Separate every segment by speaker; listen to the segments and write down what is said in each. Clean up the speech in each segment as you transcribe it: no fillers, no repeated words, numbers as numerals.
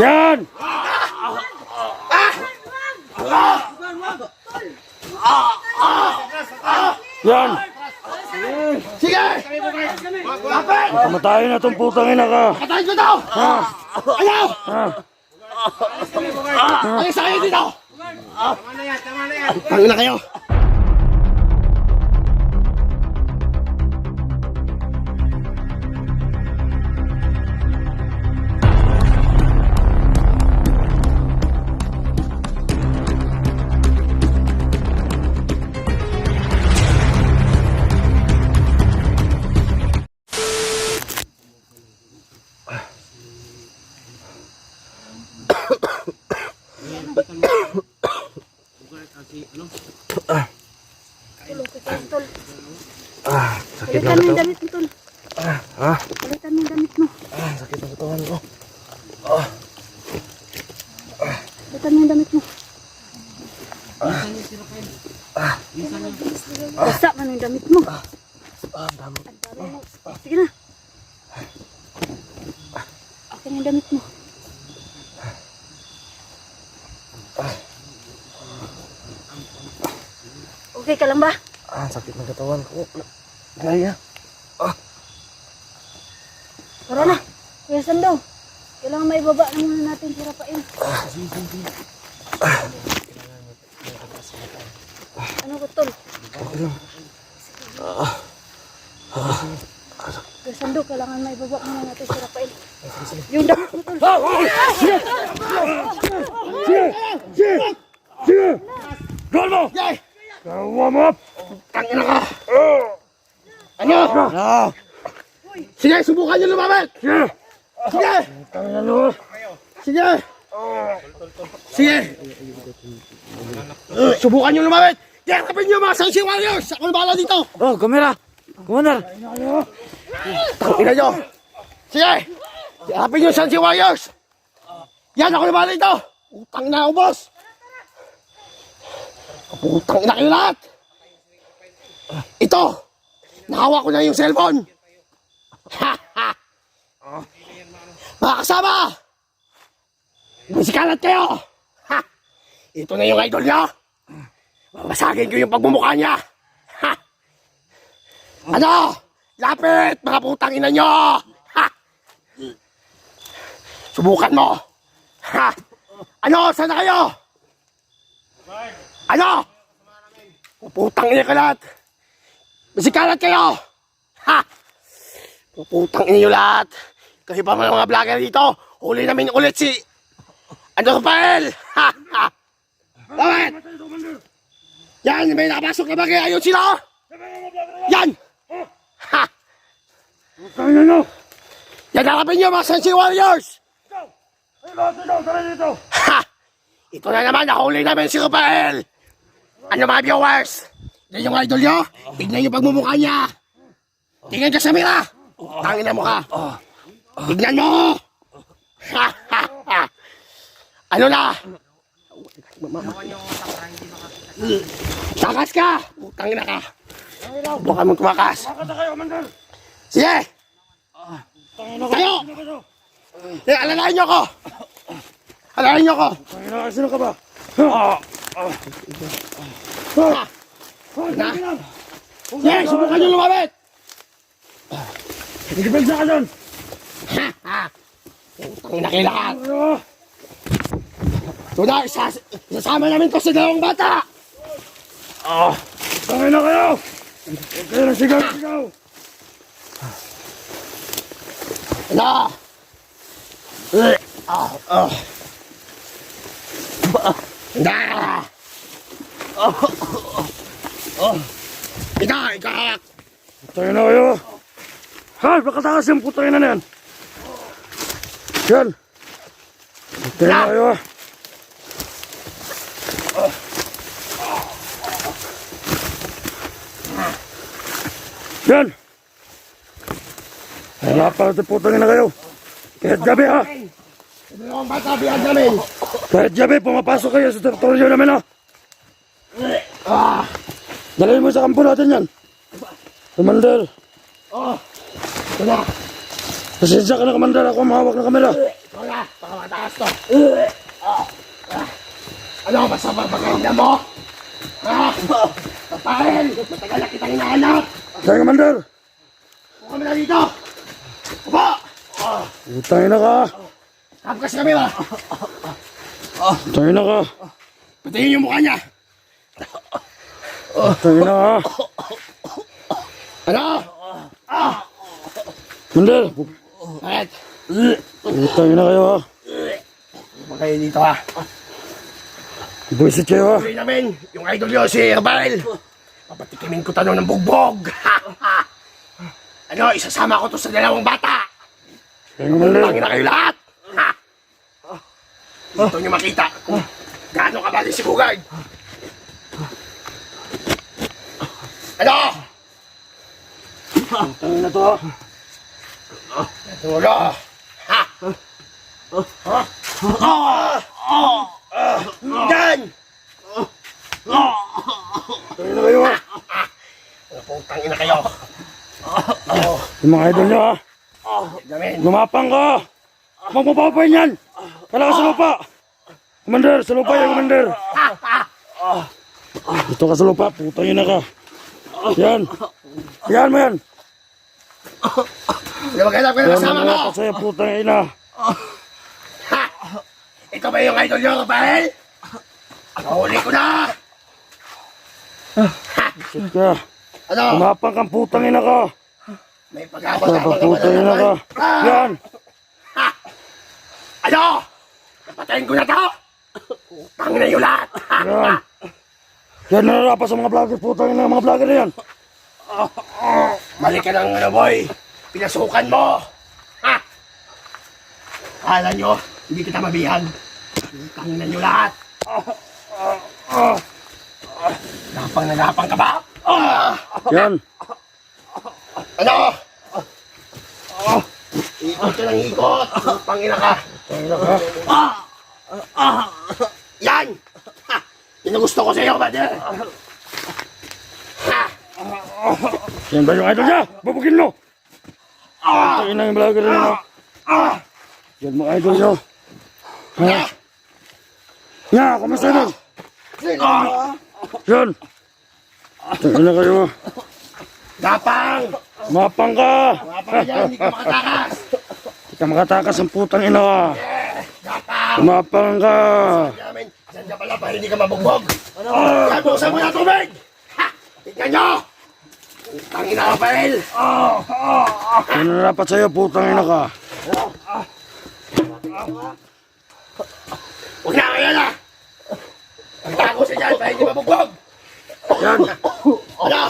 Speaker 1: Yan! Yan!
Speaker 2: Sige! Lapit!
Speaker 1: Kamatayin na itong putang ina ka!
Speaker 2: Patayin ko daw! Ayaw! Ayaw sa kayo dito!
Speaker 3: Tama na yan.
Speaker 2: Tangin na kayo!
Speaker 1: Sakit na
Speaker 4: Palitan mo yung
Speaker 1: ito.
Speaker 4: damit mo, Tol.
Speaker 1: Ha?
Speaker 4: Palitan mo yung damit mo.
Speaker 1: Sakit na katawan ko.
Speaker 4: Palitan mo yung damit mo. Basta man yung damit mo.
Speaker 1: Dami.
Speaker 4: Ang dami mo. Sige na. Akin yung damit mo. Okay ka lang ba?
Speaker 1: Sakit na katawan ko. Gaya.
Speaker 4: Tara na. Kuya Sando. Kailangan maibaba na muna natin si Rafael. Ano ko, Tol? Kuya Sando, kailangan maibaba muna natin si Rafael. Yung damit mo, Tol.
Speaker 1: Sige! Sige! Gol mo! Gawa mo!
Speaker 2: Tangin na ka! Ano? Sige, subukan nyo lumapit!
Speaker 1: Sige!
Speaker 2: Sige!
Speaker 1: Tangin mo!
Speaker 2: Sige! Sige! Subukan nyo lumapit! Yakapin nyo mga Sansi Warriors! Ako na bahala dito!
Speaker 1: Oh, kamera! Commander!
Speaker 2: Tangina nyo! Sige! Yakapin nyo Sansi Warriors! Yan, ako na bahala dito! Utang na ako, boss! Putang ina kayo lahat! Ito! Nahawa ko na yung cellphone! Ha ha! Mga kasama! Masikalat kayo! Ha! Ito na yung idol niya! Babasagin ko yung pagmumukha niya! Ha! Ano? Lapit! Mga putang ina nyo! Ha! Subukan mo! Ha! Ano? Saan na kayo? Ano? Puputang ina ka lahat! Masikalat kayo! Ha! Puputang ina nyo lahat! Kasi pa mga vlogger dito, huli namin ulit si... Ano Rafael? Ha! Ha! Bakit? Yan! May nakapasok na bagay! Ayun sila! Yan! Ha!
Speaker 1: Tangin mo!
Speaker 2: Yan harapin nyo mga Sansi Warriors! Ha! Ito na naman, nahuli namin si Rafael! Ano mga viewers? Yan yung idol nyo? Tignan yung pagmumukha niya! Tingnan ka sa mira! Tangin na mukha! Tignan mo! Ha! Ha! Ha! Ano na? Takas ka! Tangin na ka! Bukan mong tumakas! Sige! Tayo! Alalahin nyo ko! Alalahin nyo ko!
Speaker 1: Sino ka ba?
Speaker 2: Na? Sige! Subukan nyo lumabit!
Speaker 1: Nagipagsa ka doon!
Speaker 2: Ha! Ha! Tangin na kayo lahat! Ito na! Isasama namin to sa dalawang bata!
Speaker 1: Tangin na kayo! Huwag kayo na sigaw!
Speaker 2: Ano? Na! Ika!
Speaker 1: Tangin na kayo! Ha! Bakatakas yung putangin na yan! Yan! Tangin na kayo! Yan! Wala pa natin putangin na kayo! Kahit gabi ha!
Speaker 2: Dalawang bata biyag namin!
Speaker 1: Kahit gabi pumapasok kayo sa teritoryo namin ha! Dalhin mo sa kampo natin yan! Commander!
Speaker 2: Ito na!
Speaker 1: Pasensya ka na, Commander. Ako ang mahawak ng kamera.
Speaker 2: Ito na, baka mataas to. Ano, masama ba kayo mo? Ha? Papahel, matagal na kitang hinahanap.
Speaker 1: Tayo, Commander.
Speaker 2: Huwag kami na dito. Upo!
Speaker 1: Putang ina ka.
Speaker 2: Kapkas kami ba?
Speaker 1: Putang ina ka.
Speaker 2: Patayin yung mukha niya.
Speaker 1: Putang ina ka.
Speaker 2: Ano?
Speaker 1: Commander.
Speaker 2: Bakit?
Speaker 1: Putang ina kayo ha.
Speaker 2: Huwag kayo dito ha.
Speaker 1: Buisit kayo ha.
Speaker 2: Tuloy namin, yung idol nyo, si Rafael. Papatikimin ko tanong ng bugbog. Ano, isasama ko to sa dalawang bata.
Speaker 1: Tayo, Commander.
Speaker 2: Tangin na kayo lahat. Ha? Dito nyo makita kung gaano kabali si Bugard. Ano?
Speaker 1: Putang ina to ha.
Speaker 2: Wala. Ha? Ha? Yan!
Speaker 1: Putang ina kayo ha.
Speaker 2: Putang ina kayo.
Speaker 1: Yung mga idol nyo ha.
Speaker 2: Gamin.
Speaker 1: Lumapang ka. Huwag mo papapayin yan. Kala ka sa lupa. Commander, sa lupa yan, Commander. Dito ka sa lupa, putang ina ka. Yan. Yan mo yan.
Speaker 2: Hindi maghanap ka na
Speaker 1: Yan
Speaker 2: kasama
Speaker 1: mo
Speaker 2: mo.
Speaker 1: yan sa'yo, putang ina.
Speaker 2: Ha? Ito ba yung idol nyo, Rafael? Nahuli ko na.
Speaker 1: Shit ka.
Speaker 2: Ano?
Speaker 1: Lumapang kang putang ina ka.
Speaker 2: May pagkakataon
Speaker 1: Putang ina ka. Yan.
Speaker 2: Ha? Ano? Napatayin ko na to? Utang na yung lahat.
Speaker 1: Yan. Yan nararapat sa mga vlogger, putang ina, mga vlogger na yan.
Speaker 2: Balik ka ng ano, boy. Pinasukan mo. Ha? Kala nyo, hindi kita mabihag. Utang na nyo lahat. Napang na napang ka ba?
Speaker 1: Yan.
Speaker 2: Ano? Ikot ka ng ikot. Pangina ka. Yan! Ha! Yan ang gusto ko sa'yo, brother. Ha!
Speaker 1: Yan ba yung idol niya? Babugin mo. Putang ina yung vlogger na yan. Yan mga idol nyo. Ha? Nga, kamusta nun? Yan. Putang ina kayo.
Speaker 2: Gapang!
Speaker 1: Mapang ka.
Speaker 2: Gapang yan, hindi ka makatakas.
Speaker 1: Hindi ka makatakas ang putang ina ka.
Speaker 2: Gapang!
Speaker 1: Mapang ka.
Speaker 2: Namin, dyan ka pala para hindi ka mabugbog. Yan, buksan mo na tubig! Ha! Tignan nyo! Utangin na, Rafael!
Speaker 1: Yan nararapat sa'yo, putang ina ka.
Speaker 2: Huwag na kayo na! Ang tago siya dyan para hindi mabugbog!
Speaker 1: Yan.
Speaker 2: Ano?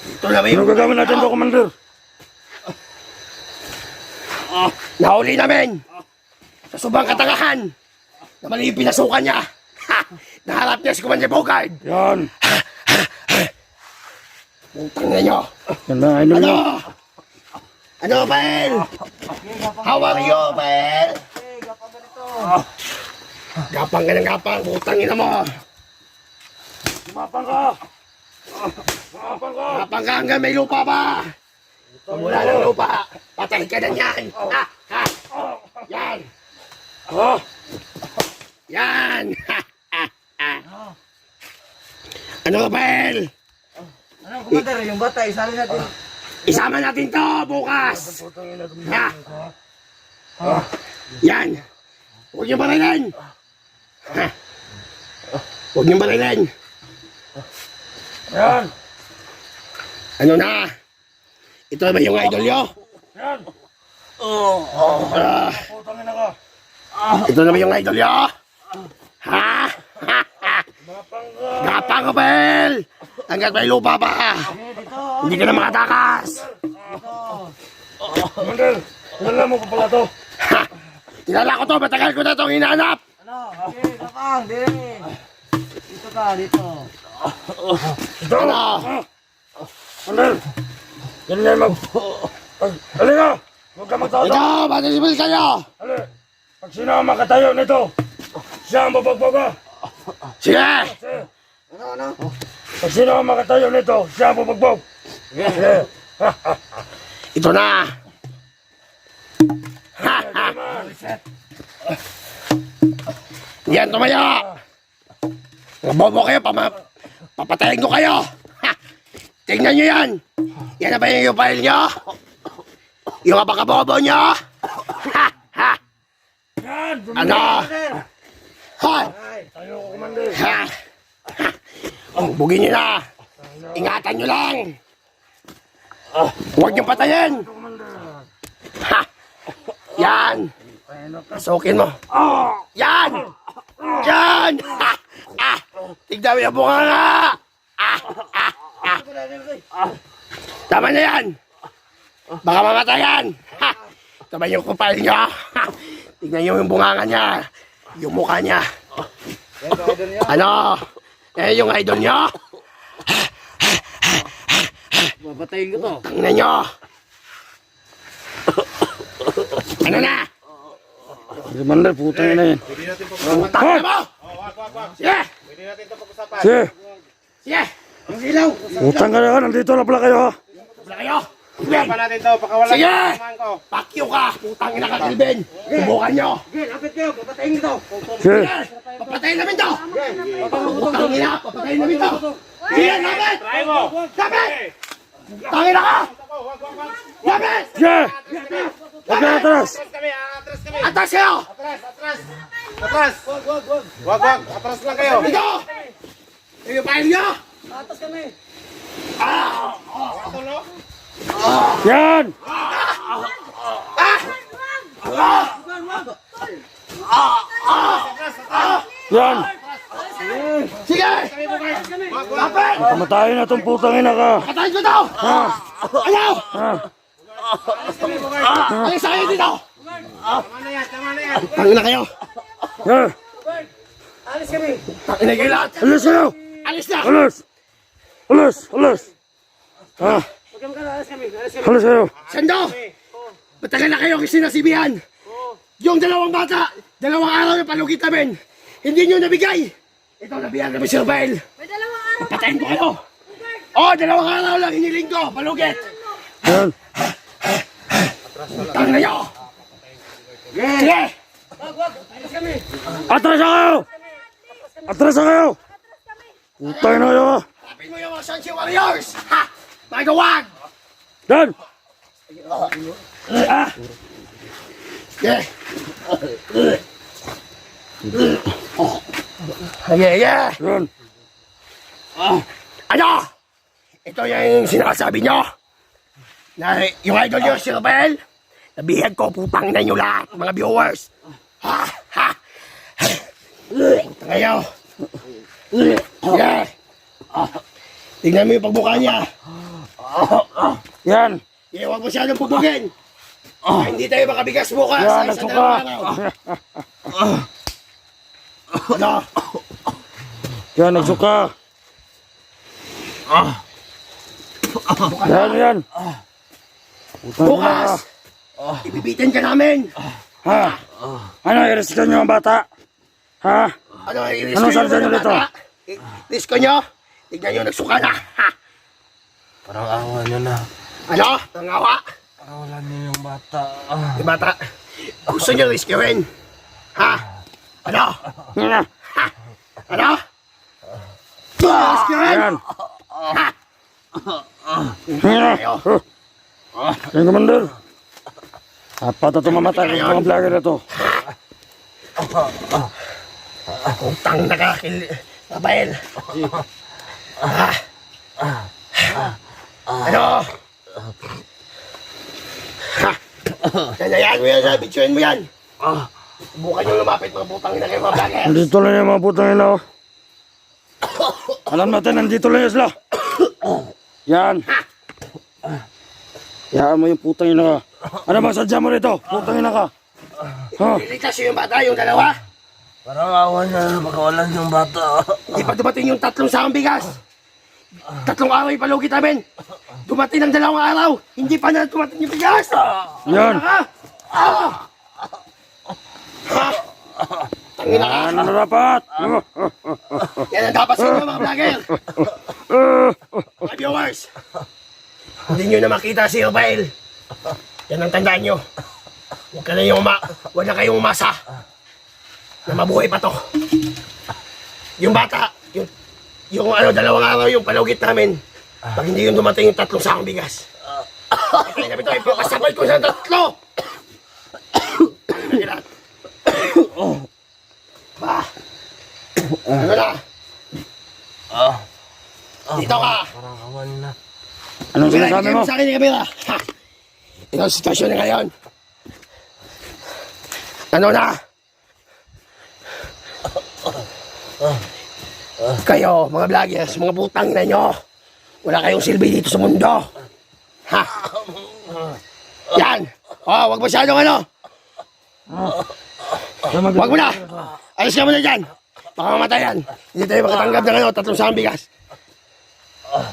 Speaker 2: Ito na ba
Speaker 1: Ano
Speaker 2: yung...
Speaker 1: gagawin natin to, Commander?
Speaker 2: Nahuli namin! Sa subang katangahan! Na mali yung pinasukan niya! Ha! Naharap niya si Commander Bogard!
Speaker 1: Yan.
Speaker 2: Utang na nyo!
Speaker 1: Yan na, idol
Speaker 2: Ano?
Speaker 1: nyo.
Speaker 2: Ano, Pael? How are you, Pael? Gapang ka ng gapang, utang ina mo!
Speaker 1: Mapang ka. Mapang ka.
Speaker 2: Gapang ka hanggang may lupa pa! Wala ng lupa, patay ka na yan! Ha! Ha! Yan!
Speaker 1: Ha?
Speaker 2: Yan! Ha! Ha! Ha! Ano ka, Pael?
Speaker 3: Ano, Commander, yung bata, isali natin.
Speaker 2: Isama natin to bukas! Ha? Yan! Huwag niyo barilin! Ha? Huwag niyo barilin!
Speaker 1: Yan.
Speaker 2: Ano na? Ito ba yung idol nyo?
Speaker 1: Yan.
Speaker 2: Ah,
Speaker 1: Putang ina ka.
Speaker 2: ito na ba yung idol nyo? Ha? Ha? Ha?
Speaker 1: Mapang ka.
Speaker 2: Gapang ka, Bel! Hanggat may lupa pa! Hindi ka na makatakas!
Speaker 1: Commander, kilala mo pa pala to.
Speaker 2: Ha! Kilala ko to, matagal ko na itong hinahanap!
Speaker 3: Ano, okay, kapang, dire. Dito ka, dito.
Speaker 1: Ito.
Speaker 2: Ano?
Speaker 1: Commander. Ganyan mag... Halika. Huwag ka magtato.
Speaker 2: Ito, matisibil kayo!
Speaker 1: Halika. Pag sino ang makatayo nito, siya ang babagbaga.
Speaker 2: Sige!
Speaker 3: Ano?
Speaker 1: Pag sino ang makatayo nito, siya ang babagbog. Sige.
Speaker 2: Ito na. Ha, ha. Yan, tumaya. Bobo kayo, papatayin ko kayo. Ha. Tingnan nyo yan. Yan na ba yung file nyo? Yung abakabobo nyo? Ha, ha. Ano? Ha. Ha. Oh, bugin nyo na. Ingatan nyo lang. Huwag nyo patayin. Ha. Yan. Sukin mo. Yan. Yan. Ha. Ah. Tignan mo yung bunga nga. Ah. Ah. Ah. Tama na yan. Baka mamatayan. Ha. Tama yung kupal nyo. Ha. Tignan nyo yung bunganga niya. Yung mukha niya. Ano? Yung idol nyo?
Speaker 3: Babatayin ko to.
Speaker 2: Tingnan nyo. Ano na?
Speaker 1: Commander, putang ina yan.
Speaker 2: Tangin mo! Sige!
Speaker 1: Sige,
Speaker 2: Sige! Ang ilaw!
Speaker 1: putang ka na, nandito na pala kayo ha.
Speaker 2: Wala kayo!
Speaker 5: Pa natin to, pakawalan
Speaker 2: Sige!
Speaker 5: ng samahan ko.
Speaker 2: Pakyo ka! Putang ina ka, Kelvin! Subukan nyo!
Speaker 3: Sige, lapit kayo. Babatayin ko to.
Speaker 1: Sige,
Speaker 2: Papatayin namin to! Putang ina! Papatayin namin to! Sige! Lapit!
Speaker 5: Try mo.
Speaker 2: Lapit! Tangin na ka! Lapit!
Speaker 1: sige. Huwag ka atras.
Speaker 5: Atras kami, atras kami.
Speaker 2: Atas kayo!
Speaker 5: Atras, atras. Atras. Wag, wag. Atras lang kayo.
Speaker 2: Dito! Yung file nyo!
Speaker 3: Atas kami.
Speaker 5: Tulo.
Speaker 1: Yan! Yan!
Speaker 2: Sige! Lapit!
Speaker 1: Kamatayin na tong putang ina ka.
Speaker 2: Patayin ko to! Ano?
Speaker 1: Ha?
Speaker 2: Alis sa kayo dito!
Speaker 5: Tama na yan, tama na yan.
Speaker 2: Tangin na kayo!
Speaker 1: Ha?
Speaker 3: Alis kami.
Speaker 2: Tangin na kayo lahat!
Speaker 1: Alis kayo!
Speaker 2: Alis na!
Speaker 1: Alis! Alis! Alis! Ha?
Speaker 3: Huwag kami alis kami. Alis kami.
Speaker 1: Alis kayo!
Speaker 2: Sando! Matagal na kayo kasi nasibihan! Yung dalawang bata, dalawang araw na palugit namin, hindi nyo nabigay! Ito, nabihan namin si Rafael!
Speaker 4: May dalawang araw.
Speaker 2: Patayin ko kayo! Oh, dalawang araw lang hiniling ko, palugit!
Speaker 1: Yan!
Speaker 2: Tangin na nyo! Sige!
Speaker 3: Alis kami.
Speaker 1: Atras na kayo! Atras na kayo! Putang ina kayo ha!
Speaker 2: Tapin mo yung mga Sunshine Warriors! Ha! Mga gawag!
Speaker 1: Yan!
Speaker 2: Yeah! Yeah, yeah!
Speaker 1: Yan!
Speaker 2: Ano? Ito yung sinasabi nyo? Na yung idol nyo, si Rafael? Nabihan ko, putang na nyo lahat, mga viewers. Ha? Ha? Putang kayo. Yeah. Tingnan mo yung pagbuka niya.
Speaker 1: Yan!
Speaker 2: Huwag mo siyang pupugin. Hindi tayo makabigas bukas.
Speaker 1: Yan!
Speaker 2: Sa
Speaker 1: Nagsuka!
Speaker 2: dalawang araw. Ano?
Speaker 1: Yan! Nagsuka! Yan! Yan! Putang ina ka!
Speaker 2: Bukas! Ibibitin ka namin.
Speaker 1: Ha? Ano? I-rescue nyo ang bata? Ha?
Speaker 2: Ano,
Speaker 1: Anong salsa nyo dito?
Speaker 2: Risko nyo? Tignan nyo, nagsuka na. Ha?
Speaker 3: Parang awa nyo na.
Speaker 2: Ano? Nangawa?
Speaker 3: Pakawalan nyo yung bata.
Speaker 2: Yung bata. Gusto nyo rescuein? Ha? Ano?
Speaker 1: Yan!
Speaker 2: Ha? Ano? Rescuein?
Speaker 1: Yan!
Speaker 2: Ha?
Speaker 1: Yan! Yan, Commander! Apat na tumamatay ng mga vlogger na to.
Speaker 2: Utang na ka, Rafael. Ha? Ano? Ha? Kanyayaan mo yan, bitsuin mo yan. Bukan nyo lumapit mga putang ina kayo mga vlogger.
Speaker 1: Nandito lang yung mga putang ina. Oh. Alam natin, nandito lang yung sila. Yan. Yan mo yung putang ina ka. Ano bang sadya mo rito? Putang ina ka. Ha?
Speaker 2: Liligtas yung bata, yung dalawa.
Speaker 3: Parang awa nyo na. Pakawalan yung bata.
Speaker 2: Hindi pa dumating yung 3 sakang bigas. 3 araw yung palugit namin. Dumating ng 2 araw. Hindi pa na dumating yung bigas.
Speaker 1: Yan.
Speaker 2: Ha? Ha? Tangina ka.
Speaker 1: Yan na dapat.
Speaker 2: Yan ang dapat sa inyo mga vlogger. Mga viewers. Hindi nyo na makita si Rafael. Yan ang tandaan nyo. Huwag na kayong umasa na mabuhay pa to. Yung bata, yung dalawang araw yung palugit namin. Pag hindi yung dumating yung 3 sakong bigas. Ito yung ito, ipapasabay ko sa 3. Ba? Ano na? Dito ka!
Speaker 1: Anong sinasabi mo?
Speaker 2: Sa akin yung kamera. Ha! Ito ang sitwasyon na ngayon. Ano na? Kayo, mga vloggers, mga putang na nyo. Wala kayong silbi dito sa mundo. Ha? Yan. Oh, wag masyadong ano. Wag mo na. Alis ka muna dyan. Baka mamatay yan. Hindi tayo makatanggap ng 3 sakong bigas. Ha.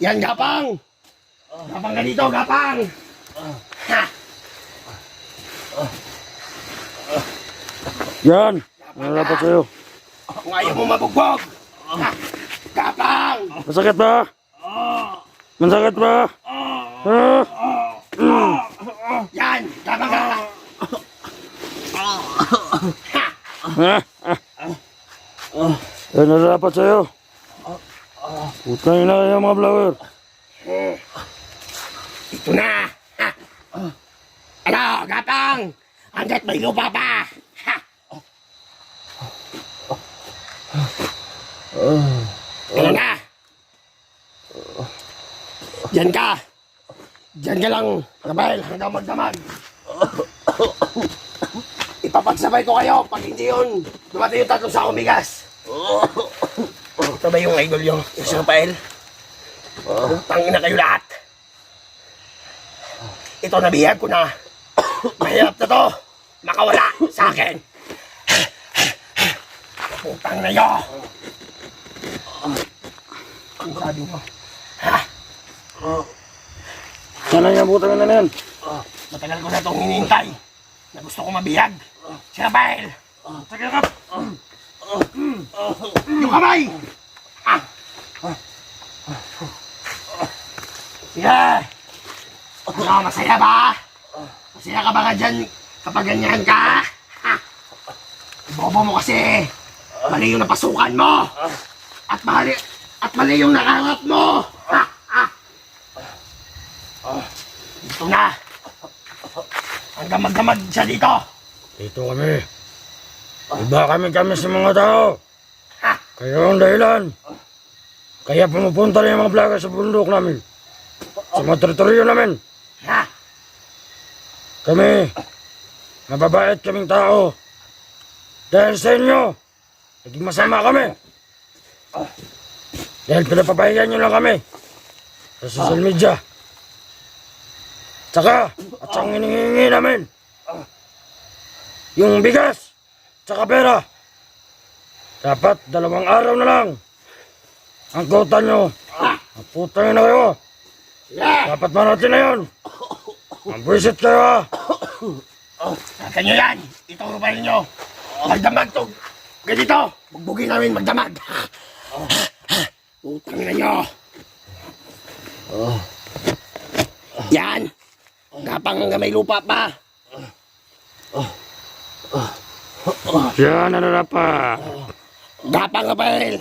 Speaker 2: Yan, gapang. Gapang ka dito, gapang. Ha.
Speaker 1: Yan. Ano dapat sa'yo?
Speaker 2: Kung ayaw mo mabugbog. Ha. Gapang.
Speaker 1: Masakit ba? Masakit ba?
Speaker 2: Yan, gapang ka.
Speaker 1: Ano dapat sa'yo? Putang ina kayo mga vlogger.
Speaker 2: Ito na. Ha. Ano, gapang. Hanggat may lupa pa. Ha. Ano na? Diyan ka. Diyan ka lang, Rafael, hanggang magdamag. Ipapagsabay ko kayo pag hindi yun dumating yung 3 sakong bigas. Ito ba yung idol yung si Rafael? Tangin na kayo lahat. Ito, nabihag ko na. Mahirap na to. Makawala sa akin. Putang na nyo. Ang sabi mo. Ha?
Speaker 1: Sana yung putang ina na yan.
Speaker 2: Matagal ko na itong hinihintay na gusto ko mabihag. Si Rafael. Sige ka. Yung kamay. Ha? Sige. Ano, masaya ba? Masaya ka ba ka dyan kapag ganyan ka? Ha? Bobo mo kasi. Mali yung napasukan mo. At mali yung nakangat mo. Ha? Ha? Dito na. Hanggang magdamag siya dito.
Speaker 1: Dito kami. Iba kami sa mga tao.
Speaker 2: Ha?
Speaker 1: Kayo ang dahilan. Kaya pumupunta rin yung mga vlogger sa bundok namin. Sa mga teritoryo namin.
Speaker 2: Ha?
Speaker 1: Kami, mababait kaming tao. Dahil sa inyo, naging masama kami. Dahil pinapapahiyan nyo lang kami sa social media. Tsaka, at siyang hinihingi namin, yung bigas, tsaka pera. Dapat 2 araw na lang ang kota nyo. Ang putang na kayo. Dapat marating na yun. Ang buwisit kayo ha.
Speaker 2: Saka nyo yan. Ituro pa rin nyo. Magdamag to. Ganito. Bugbugin namin magdamag. Utang na nyo. Yan. Gapang hanggang may lupa pa.
Speaker 1: Yan, ano na pa.
Speaker 2: Gapang, Rafael.